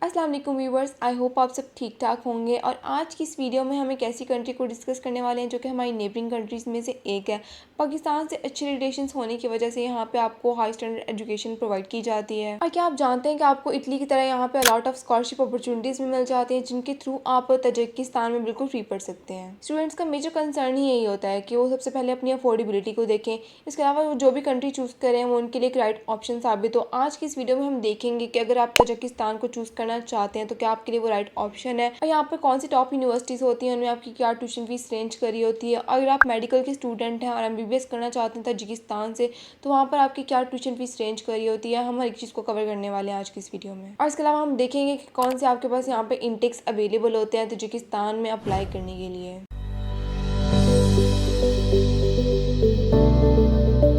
अस्सलाम वालेकुम viewers, I hope आप सब ठीक ठाक होंगे। और आज की इस वीडियो में हम एक ऐसी कंट्री को डिस्कस करने वाले हैं जो कि हमारी नेबरिंग कंट्रीज़ में से एक है। पाकिस्तान से अच्छे रिलेशंस होने की वजह से यहाँ पे आपको हाई स्टैंडर्ड एजुकेशन प्रोवाइड की जाती है। और क्या आप जानते हैं कि आपको इटली की तरह यहाँ पे अलॉट ऑफ स्कॉलरशिप अपॉर्चुनिटीज़ भी मिल जाती हैं, जिनके थ्रू आप तजिकिस्तान में बिल्कुल फ्री पढ़ सकते हैं। स्टूडेंट्स का मेजर कंसर्न ही यही होता है कि वो सबसे पहले अपनी अफोर्डेबिलिटी को देखें। इसके अलावा वो जो भी कंट्री चूज़ करें वो उनके लिए एक राइट ऑप्शन साबित हो। आज की इस वीडियो में हम देखेंगे कि अगर आप तजिकिस्तान को चूज़ करना चाहते हैं तो क्या आपके लिए वो राइट ऑप्शन है, और यहाँ पर कौन सी टॉप यूनिवर्सिटीज़ होती हैं, उनमें आपकी क्या ट्यूशन फीस रेंज करी होती है। और अगर आप मेडिकल के स्टूडेंट हैं और एमबीबीएस करना चाहते हैं तजिकिस्तान से, तो वहाँ पर आपकी क्या ट्यूशन फीस रेंज करी होती है। हम हर एक चीज़ को कवर करने वाले हैं आज की इस वीडियो में। और इसके अलावा हम देखेंगे कि कौन से आपके पास यहाँ पे इंटेक्स अवेलेबल होते हैं तजिकिस्तान में अप्लाई करने के लिए।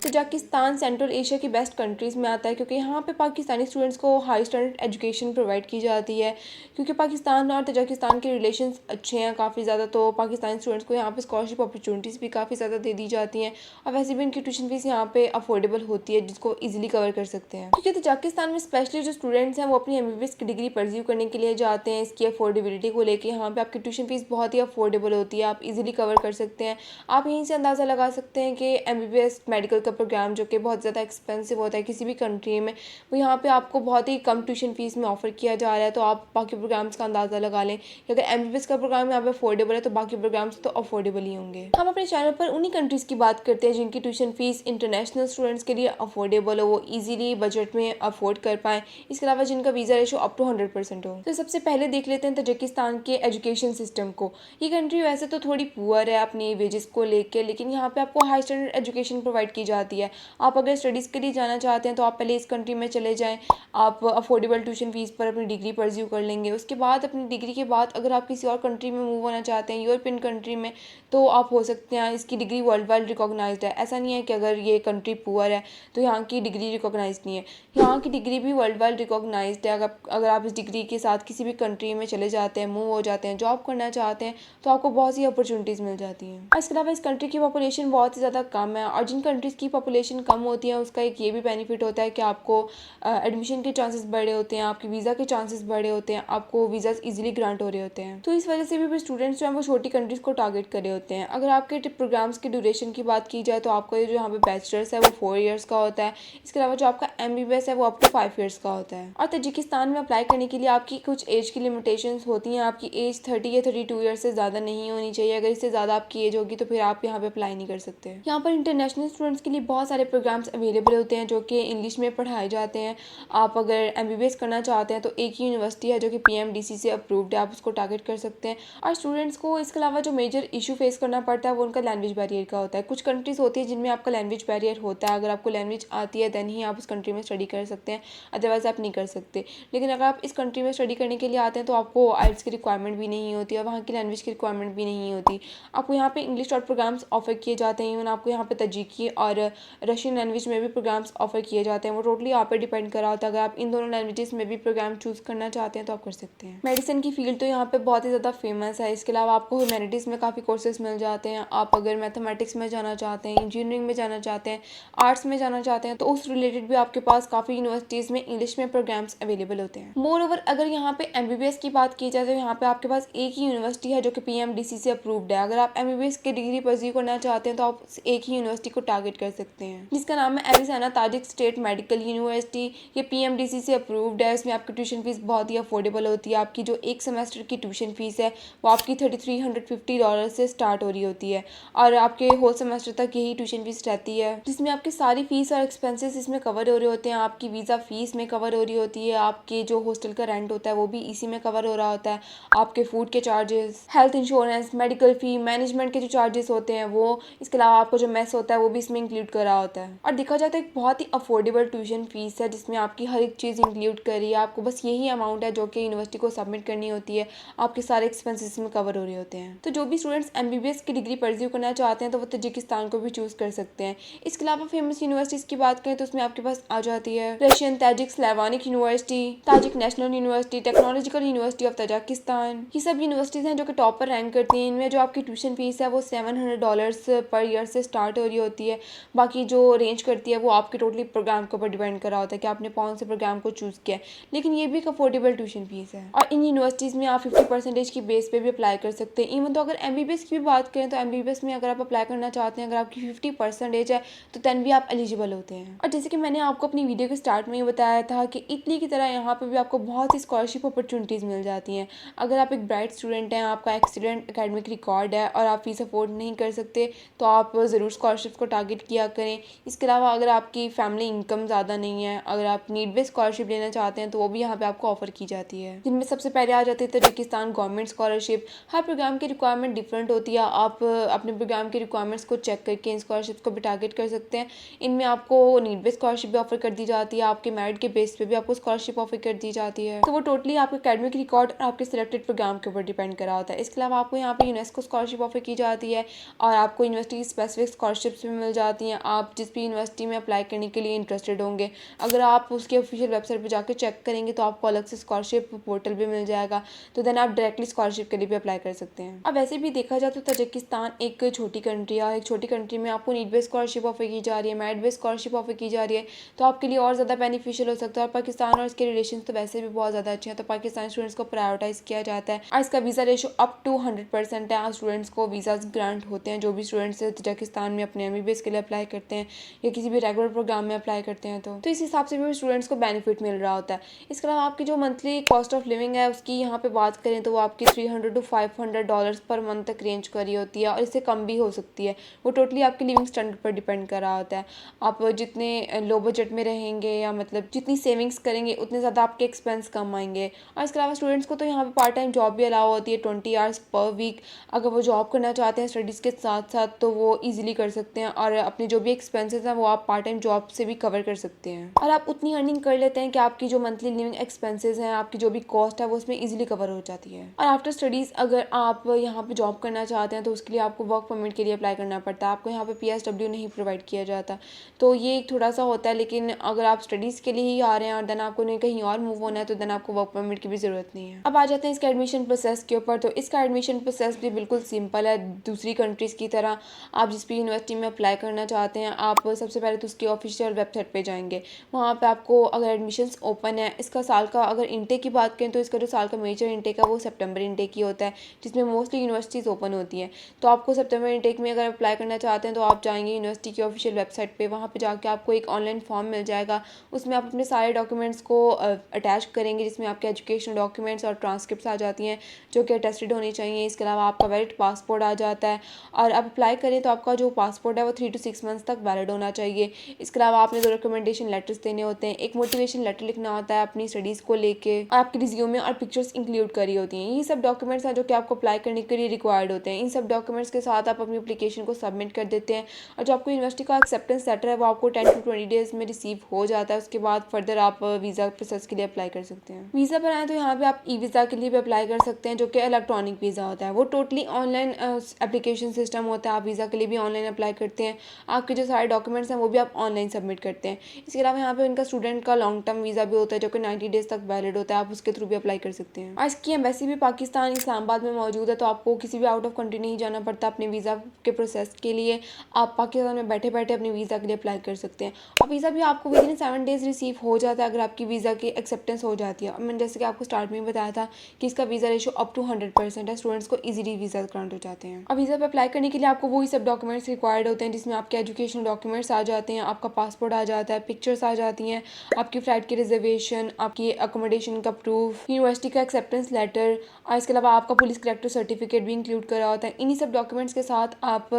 तजाकिस्तान सेंट्रल एशिया की बेस्ट कंट्रीज़ में आता है, क्योंकि यहाँ पे पाकिस्तानी स्टूडेंट्स को हाई स्टैंडर्ड एजुकेशन प्रोवाइड की जाती है। क्योंकि पाकिस्तान और तजाकिस्तान के रिलेशंस अच्छे हैं काफ़ी ज़्यादा, तो पाकिस्तानी स्टूडेंट्स को यहाँ पे स्कॉलरशिप अपॉर्चुनिटीज़ भी काफ़ी ज़्यादा दे दी जाती हैं। और वैसे भी उनकी ट्यूशन फीस यहाँ पे अफोर्डेबल होती है, जिसको ईजिली कवर कर सकते हैं। क्योंकि तजाकिस्तान में स्पेशली जो स्टूडेंट्स हैं वो अपनी एमबीबीएस की डिग्री परस्यू करने के लिए जाते हैं। इसकी अफोर्डेबिलिटी को लेकर यहाँ पे आपकी ट्यूशन फीस बहुत ही अफोर्डेबल होती है, आप ईजिली कवर कर सकते हैं। आप यहीं से अंदाज़ा लगा सकते हैं कि एमबीबीएस मेडिकल का प्रोग्राम जो कि बहुत ज़्यादा एक्सपेंसिव होता है किसी भी कंट्री में, वो यहाँ पे आपको बहुत ही कम ट्यूशन फीस में ऑफर किया जा रहा है। तो आप बाकी प्रोग्राम्स का अंदाज़ा लगा लें कि अगर एमबीबीएस का प्रोग्राम यहाँ पे अफोर्डेबल है तो बाकी प्रोग्राम्स तो अफोर्डेबल ही होंगे। हम अपने चैनल पर उन्हीं कंट्रीज़ की बात करते हैं जिनकी ट्यूशन फीस इंटरनेशनल स्टूडेंट्स के लिए अफोर्डेबल हो, वो ईजिली बजट में अफोर्ड कर पाएँ। इसके अलावा जिनका वीज़ा रेशो अप टू 100% हो। तो सबसे पहले देख लेते हैं तजिकिस्तान के एजुकेशन सिस्टम को। ये कंट्री वैसे तो थोड़ी पुअर है अपनी वेजेस को लेकर, लेकिन यहाँ पे आपको हाई स्टैंडर्ड एजुकेशन प्रोवाइड की जाती है। आप अगर स्टडीज़ के लिए जाना चाहते हैं तो आप पहले इस कंट्री में चले जाएं। आप अफोर्डेबल ट्यूशन फीस पर अपनी डिग्री परस्यू कर लेंगे। उसके बाद अपनी डिग्री के बाद अगर आप किसी और कंट्री में मूव होना चाहते हैं, यूरोपियन कंट्री में, तो आप हो सकते हैं। इसकी डिग्री वर्ल्ड वाइड रिकॉग्नाइज्ड है। ऐसा नहीं है कि अगर ये कंट्री पुअर है तो यहाँ की डिग्री रिकॉग्नाइज्ड नहीं है, यहाँ की डिग्री भी वर्ल्ड वाइड रिकॉग्नाइज्ड है। अगर आप इस डिग्री के साथ किसी भी कंट्री में चले जाते हैं, मूव हो जाते हैं, जॉब करना चाहते हैं, तो आपको बहुत सी अपॉर्चुनिटीज़ मिल जाती हैं। इसके अलावा इस कंट्री की पॉपुलेशन बहुत ही ज़्यादा कम है, और जिन कंट्रीज़ की पॉपुलेशन कम होती है उसका एक ये भी बेनिफिट होता है कि आपको एडमिशन के चांसेस बड़े होते हैं, आपके वीज़ा के चांसेस बड़े होते हैं, आपको वीज़ा इजीली ग्रांट हो रहे होते हैं। तो इस वजह से भी स्टूडेंट्स जो हैं वो छोटी कंट्रीज़ को टारगेट कर रहे होते हैं। अगर आपके प्रोग्राम्स की ड्यूरेशन की बात की जाए तो आपका ये जो यहाँ पे बैचलर्स है वो 4 ईयर्स का होता है। इसके अलावा जो आपका एमबीबीएस है वो अप टू 5 ईयर्स का होता है। और तजिकिस्तान में अप्लाई करने के लिए आपकी कुछ एज की लिमिटेशंस होती हैं। आपकी एज 30 या 32 ईयर्स से ज़्यादा नहीं होनी चाहिए। अगर इससे ज़्यादा आपकी एज होगी तो फिर आप यहाँ पे अप्लाई नहीं कर सकते। यहाँ पर इंटरनेशनल स्टूडेंट्स के लिए बहुत सारे प्रोग्राम्स अवेलेबल होते हैं जो कि इंग्लिश में पढ़ाए जाते हैं। आप अगर एमबीबीएस करना चाहते हैं तो एक ही यूनिवर्सिटी है जो कि पीएमडीसी से अप्रूव्ड है, आप उसको टारगेट कर सकते हैं। और स्टूडेंट्स को इसके अलावा जो मेजर इशू फेस करना पड़ता है वो उनका लैंग्वेज बैरियर का होता है। कुछ कंट्रीज़ होती है जिनमें आपका लैंग्वेज बैरियर होता है। अगर आपको लैंग्वेज आती है दैन ही आप उस कंट्री में स्टडी कर सकते हैं, अदरवाइज़ आप नहीं कर सकते। लेकिन अगर आप इस कंट्री में स्टडी करने के लिए आते हैं तो आपको आइल्स की रिक्वायरमेंट भी नहीं होती और वहाँ की लैंग्वेज की रिक्वायरमेंट भी नहीं होती। आपको यहाँ पे इंग्लिश और प्रोग्राम्स ऑफर किए जाते हैं। इवन आपको यहाँ पे तजिकी और रशियन लैंग्वेज में भी प्रोग्राम्स ऑफर किए जाते हैं। वो टोटली आप पे डिपेंड करा होता है। अगर आप इन दोनों लैंग्वेजेस में भी प्रोग्राम चूज़ करना चाहते हैं तो आप कर सकते हैं। मेडिसिन की फील्ड तो यहाँ पे बहुत ही ज़्यादा फेमस है। इसके अलावा आपको ह्यूमैनिटीज़ में काफ़ी कोर्सेज मिल जाते हैं। आप अगर मैथमेटिक्स में जाना चाहते हैं, इंजीनियरिंग में जाना चाहते हैं, आर्ट्स में जाना चाहते हैं, तो उस रिलेटेड भी आपके पास काफ़ी यूनिवर्सिटीज़ में इंग्लिश में प्रोग्राम्स अवेलेबल होते हैं। मोर ओवर अगर यहाँ पे एमबीबीएस की बात की जाए तो यहाँ पे आपके पास एक ही यूनिवर्सिटी है जो कि पीएमडीसी से अप्रूव्ड है। अगर आप एमबीबीएस की डिग्री परस्यू करना चाहते हैं तो आप एक ही यूनिवर्सिटी को टारगेट कर सकते हैं, जिसका नाम है Arizona Tajik state medical university. ये पीएमडीसी से अप्रूव्ड है। इसमें आपकी ट्यूशन फीस बहुत ही अफोर्डेबल होती है। आपकी जो एक सेमेस्टर की ट्यूशन फीस है वो आपकी $3350 से स्टार्ट हो रही होती है, और आपके होल सेमेस्टर तक यही ट्यूशन फीस रहती है, जिसमें आपकी सारी फीस और एक्सपेंसेस इसमें कवर हो रहे होते हैं। आपकी वीज़ा फीस में कवर हो रही होती है, आपके जो हॉस्टल का रेंट होता है वो भी इसी में कवर हो रहा होता है, आपके फूड के चार्जेस, हेल्थ इंश्योरेंस, मेडिकल फ़ी, मैनेजमेंट के जो चार्जेस होते हैं वो, इसके अलावा आपको जो मेस होता है वो भी इसमें इंक्लूड करा होता है। और देखा जाए तो एक बहुत ही अफोर्डेबल ट्यूशन फीस है जिसमें आपकी हर एक चीज़ इंक्लूड करी है। आपको बस यही अमाउंट है जो कि यूनिवर्सिटी को सबमिट करनी होती है, आपके सारे एक्सपेंसेस में कवर हो रहे होते हैं। तो जो भी स्टूडेंट्स एमबीबीएस की डिग्री परस्यू करना चाहते हैं तो वो तजिकिस्तान को भी चूज़ कर सकते हैं। इसके अलावा फेमस यूनिवर्सिटीज़ की बात करें तो उसमें आपके पास आ जाती है Russian Tajik Slavonic university, Tajik national university, technological university of Tajikistan. ये सब यूनिवर्सिटीज़ हैं जो कि टॉप पर रैंक करती हैं। इनमें जो आपकी ट्यूशन फीस है वो $700 पर ईयर से स्टार्ट हो रही होती है। बाकी जो रेंज करती है वो आपके टोटली प्रोग्राम के ऊपर डिपेंड कर रहा होता है कि आपने कौन से प्रोग्राम को चूज़ किया है, लेकिन ये भी एक अफोर्डेबल ट्यूशन फीस है। और इन यूनिवर्सिटीज़ में आप 50% की बेस पे भी अप्लाई कर सकते हैं। इवन तो अगर MBBS की भी बात करें तो MBBS में अगर आप अप्लाई करना चाहते हैं, अगर आपकी 50% है तो देन भी आप एलिजिबल होते हैं। और जैसे कि मैंने आपको अपनी वीडियो के स्टार्ट में ही बताया था कि इटली की तरह यहाँ पर भी आपको बहुत सी स्कॉलरशिप अपॉर्चुनिटीज़ मिल जाती हैं। अगर आप एक ब्राइट स्टूडेंट हैं, आपका एक्सीलेंट एकेडमिक रिकॉर्ड है और आप फीस अफोर्ड नहीं कर सकते तो आप ज़रूर स्कॉलरशिप को टारगेट किया करें। इसके अलावा अगर आपकी फैमिली इनकम ज़्यादा नहीं है, अगर आप नीड बेस्ड स्कॉलरशिप लेना चाहते हैं तो वो भी यहाँ पे आपको ऑफर की जाती है, जिनमें सबसे पहले आ जाती है तजिकिस्तान गवर्नमेंट स्कॉलरशिप। हर प्रोग्राम की रिक्वायरमेंट डिफरेंट होती है, आप अपने प्रोग्राम की रिक्वायरमेंट्स को चेक करके इन स्कॉलरशिप को भी टारगेट कर सकते हैं। इनमें आपको नीड बेस्ड स्कॉलरशिप भी ऑफर कर दी जाती है, आपके मेरिट के बेस पे भी आपको स्कॉलरशिप ऑफर कर दी जाती है। तो वो टोटली आपके एकेडमिक रिकॉर्ड और आपके सिलेक्टेड प्रोग्राम के ऊपर डिपेंड करा होता है। इसके अलावा आपको यहाँ पे यूनेस्को स्कॉलरशिप ऑफर की जाती है और आपको यूनिवर्सिटी स्पेसिफिक स्कॉलरशिप्स भी मिल जाती हैं। आप जिस भी यूनिवर्सिटी में अप्लाई करने के लिए इंटरेस्टेड होंगे, अगर आप उसके ऑफिशियल वेबसाइट पर जाकर चेक करेंगे तो आपको अलग से स्कॉलरशिप पोर्टल भी मिल जाएगा, तो देन आप डायरेक्टली स्कॉलरशिप के लिए भी अप्लाई कर सकते हैं। अब वैसे भी देखा जाए तो तजिकिस्तान एक छोटी कंट्री है, एक छोटी कंट्री में आपको नीड बेस्ड स्कॉलरशिप ऑफर की जा रही है, मेरिट बेस्ड स्कॉलरशिप ऑफर की जा रही है, तो आपके लिए और ज़्यादा बेनिफिशियल हो सकता है। और पाकिस्तान और इसके रिलेशन तो वैसे भी बहुत ज़्यादा अच्छे हैं, तो पाकिस्तानी स्टूडेंट्स को प्रायोरिटाइज किया जाता है और इसका वीज़ा रेशो अप टू 100% है। स्टूडेंट्स को वीज़ाज ग्रांट होते हैं, जो भी स्टूडेंट्स तजिकिस्तान में अपने MBBS के लिए अप्लाई करते हैं या किसी भी रेगुलर प्रोग्राम में अप्लाई करते हैं तो इस हिसाब से भी स्टूडेंट्स को बेनिफिट मिल रहा होता है। इसके अलावा आपकी जो मंथली कॉस्ट ऑफ लिविंग है उसकी यहाँ पे बात करें तो वो आपकी $300 to $500 पर मंथ तक रेंज करी होती है और इससे कम भी हो सकती है। वो टोटली आपकी लिविंग स्टैंडर्ड पर डिपेंड कर रहा होता है। आप जितने लो बजट में रहेंगे या मतलब जितनी सेविंग्स करेंगे उतने ज़्यादा आपके एक्सपेंस कम आएंगे। और इसके अलावा स्टूडेंट्स को तो यहाँ पे पार्ट टाइम जॉब भी अलाउ होती है 20 आवर्स पर वीक। अगर वो जॉब करना चाहते हैं स्टडीज़ के साथ साथ तो वो ईजिली कर सकते हैं और अपने जो भी एक्सपेंसेस हैं वो आप पार्ट टाइम जॉब से भी कवर कर सकते हैं और आप उतनी अर्निंग कर लेते हैं कि आपकी जो मंथली लिविंग एक्सपेंसेस हैं, आपकी जो भी कॉस्ट है वो उसमें ईजिली कवर हो जाती है। और आफ्टर स्टडीज़ अगर आप यहाँ पे जॉब करना चाहते हैं तो उसके लिए आपको वर्क परमिट के लिए अप्लाई करना पड़ता है। आपको यहाँ पे PSW नहीं प्रोवाइड किया जाता, तो ये एक थोड़ा सा होता है। लेकिन अगर आप स्टडीज़ के लिए ही आ रहे हैं और देन आपको नहीं कहीं और मूव होना है तो देन आपको वर्क परमिट की भी ज़रूरत नहीं है। अब आ जाते हैं इसका एडमिशन प्रोसेस के ऊपर। तो इसका एडमिशन प्रोसेस भी बिल्कुल सिंपल है, दूसरी कंट्रीज़ की तरह। आप जिस भी यूनिवर्सिटी में अप्लाई करना चाहते हैं आप सबसे पहले तो उसकी ऑफिशियल वेबसाइट पे जाएंगे। वहाँ पे आपको अगर एडमिशन्स ओपन है, इसका साल का अगर इनटेक की बात करें तो इसका जो साल का मेजर इनटेक है वो सितंबर इनटेक ही होता है, जिसमें मोस्टली यूनिवर्सिटीज़ ओपन होती हैं। तो आपको सितंबर इनटेक में अगर अप्लाई करना चाहते हैं तो आप जाएंगे यूनिवर्सिटी की ऑफिशियल वेबसाइट पे। वहाँ पे जाके आपको एक ऑनलाइन फॉर्म मिल जाएगा, उसमें आप अपने सारे डॉक्यूमेंट्स को अटैच करेंगे, जिसमें आपके एजुकेशनल डॉक्यूमेंट्स और ट्रांसक्रिप्ट्स आ जाती हैं जो कि अटेस्टेड होनी चाहिए। इसके अलावा आपका वैलिड पासपोर्ट आ जाता है और आप अप्लाई करें तो आपका जो पासपोर्ट है वो 3 to 6 मंथ्स तक वैलिड होना चाहिए। इसके अलावा आपने 2 रिकमेंडेशन लेटर्स देने होते हैं, एक मोटिवेशन लेटर लिखना होता है अपनी स्टडीज़ को लेके और आपकी रिज्यूमे और पिक्चर्स इंक्लूड करी होती हैं। ये सब डॉक्यूमेंट्स हैं जो कि आपको अप्लाई करने के लिए रिक्वायर्ड होते हैं। इन सब डॉक्यूमेंट्स के साथ आप अपनी एप्लीकेशन को सबमिट कर देते हैं और जो आपको यूनिवर्सिटी का एक्सेप्टेंस लेटर है वो आपको 10 to 20 डेज़ में रिसीव हो जाता है। उसके बाद फर्दर आप वीज़ा प्रोसेस के लिए अप्लाई कर सकते हैं। वीज़ा पर आए तो यहाँ पे आप ई-वीज़ा के लिए भी अप्लाई कर सकते हैं, जो कि इलेक्ट्रॉनिक वीज़ा होता है। वो टोटली ऑनलाइन एप्लीकेशन सिस्टम होता है। आप वीज़ा के लिए भी ऑनलाइन अप्लाई करते हैं, आपके जो सारे डॉक्यूमेंट्स हैं वो भी आप ऑनलाइन सबमिट करते हैं। इसके अलावा यहाँ पे उनका स्टूडेंट का लॉन्ग टर्म वीज़ा भी होता है जो कि 90 डेज़ तक वैलिड होता है, आप उसके थ्रू भी अप्लाई कर सकते हैं। और इसकी एम्बेसी भी पाकिस्तान इस्लामाबाद में मौजूद है, तो आपको किसी भी आउट ऑफ कंट्री नहीं जाना पड़ता अपने वीज़ा के प्रोसेस के लिए। आप पाकिस्तान में बैठे बैठे अपने वीज़ा के लिए अप्लाई कर सकते हैं और वीज़ा भी आपको विद इन 7 डेज़ रिसीव हो जाता है अगर आपकी वीज़ा की एक्सेप्टेंस हो जाती है। और मैंने जैसे कि आपको स्टार्ट में ही बताया था कि इसका वीज़ा रेशो अप टू 100% है, स्टूडेंट्स को ईजिली वीज़ा ग्रांट हो जाते हैं। और वीज़ा पर अप्लाई करने के लिए आपको वही सब डॉक्यूमेंट्स रिक्वायर्ड होते हैं, जिसमें आपके एजुकेशनल डॉक्यूमेंट्स आ जाते हैं, आपका पासपोर्ट आ जाता है, पिक्चर्स आ जाती हैं, आपकी फ़्लाइट की रिजर्वेशन, आपकी अकोमोडेशन का प्रूफ, यूनिवर्सिटी का एक्सेप्टेंस लेटर और इसके अलावा आपका पुलिस करेक्टर सर्टिफिकेट भी इंक्लूड करा होता है। इन्हीं सब डॉक्यूमेंट्स के साथ आप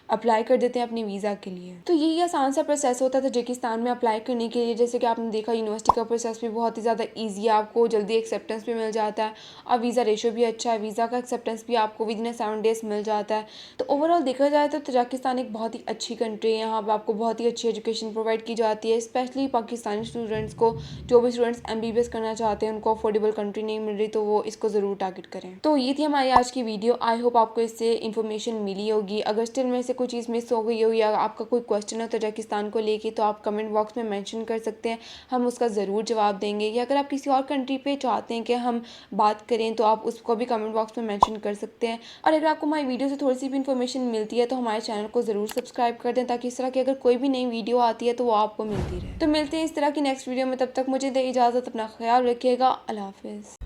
अप्लाई कर देते हैं अपनी वीज़ा के लिए। तो यही आसान सा प्रोसेस होता है तजिकिस्तान में अप्लाई करने के लिए। जैसे कि आपने देखा यूनिवर्सिटी का प्रोसेस भी बहुत ही ज़्यादा ईजी है, आपको जल्दी एक्सेप्टेंस भी मिल जाता है और वीज़ा रेशो भी अच्छा है, वीज़ा का एक्सेप्टेंस भी आपको विद इन 7 डेज़ मिल जाता है। तो ओवरऑल देखा जाए तो तजिकिस्तान एक बहुत ही अच्छी कंट्री है, यहाँ पर आपको बहुत ही अच्छी एजुकेशन प्रोवाइड की जाती है, स्पेशली पाकिस्तानी स्टूडेंट्स को। जो भी स्टूडेंट्स MBBS करना चाहते हैं उनको अफोर्डेबल कंट्री नहीं मिल रही तो वो इसको ज़रूर टारगेट करें। तो ये थी हमारी आज की वीडियो। आई होप आपको इससे इन्फॉर्मेशन मिली होगी। अगर स्टिल में से कोई चीज़ मिस हो गई हो या आपका कोई क्वेश्चन है तजिकिस्तान को लेके तो आप कमेंट बॉक्स में मेंशन कर सकते हैं, हम उसका ज़रूर जवाब देंगे। या अगर आप किसी और कंट्री पे चाहते हैं कि हम बात करें तो आप उसको भी कमेंट बॉक्स में मेंशन कर सकते हैं। और अगर आपको हमारी वीडियो से थोड़ी सी भी इन्फॉर्मेशन मिलती है तो हमारे चैनल को ज़रूर सब्सक्राइब कर दें ताकि ताकि इस तरह की अगर कोई भी नई वीडियो आती है तो वो आपको मिलती रहे। तो मिलते हैं इस तरह की नेक्स्ट वीडियो में, तब तक मुझे दे इजाज़त, अपना ख्याल रखिएगा। अल्लाह हाफिज़।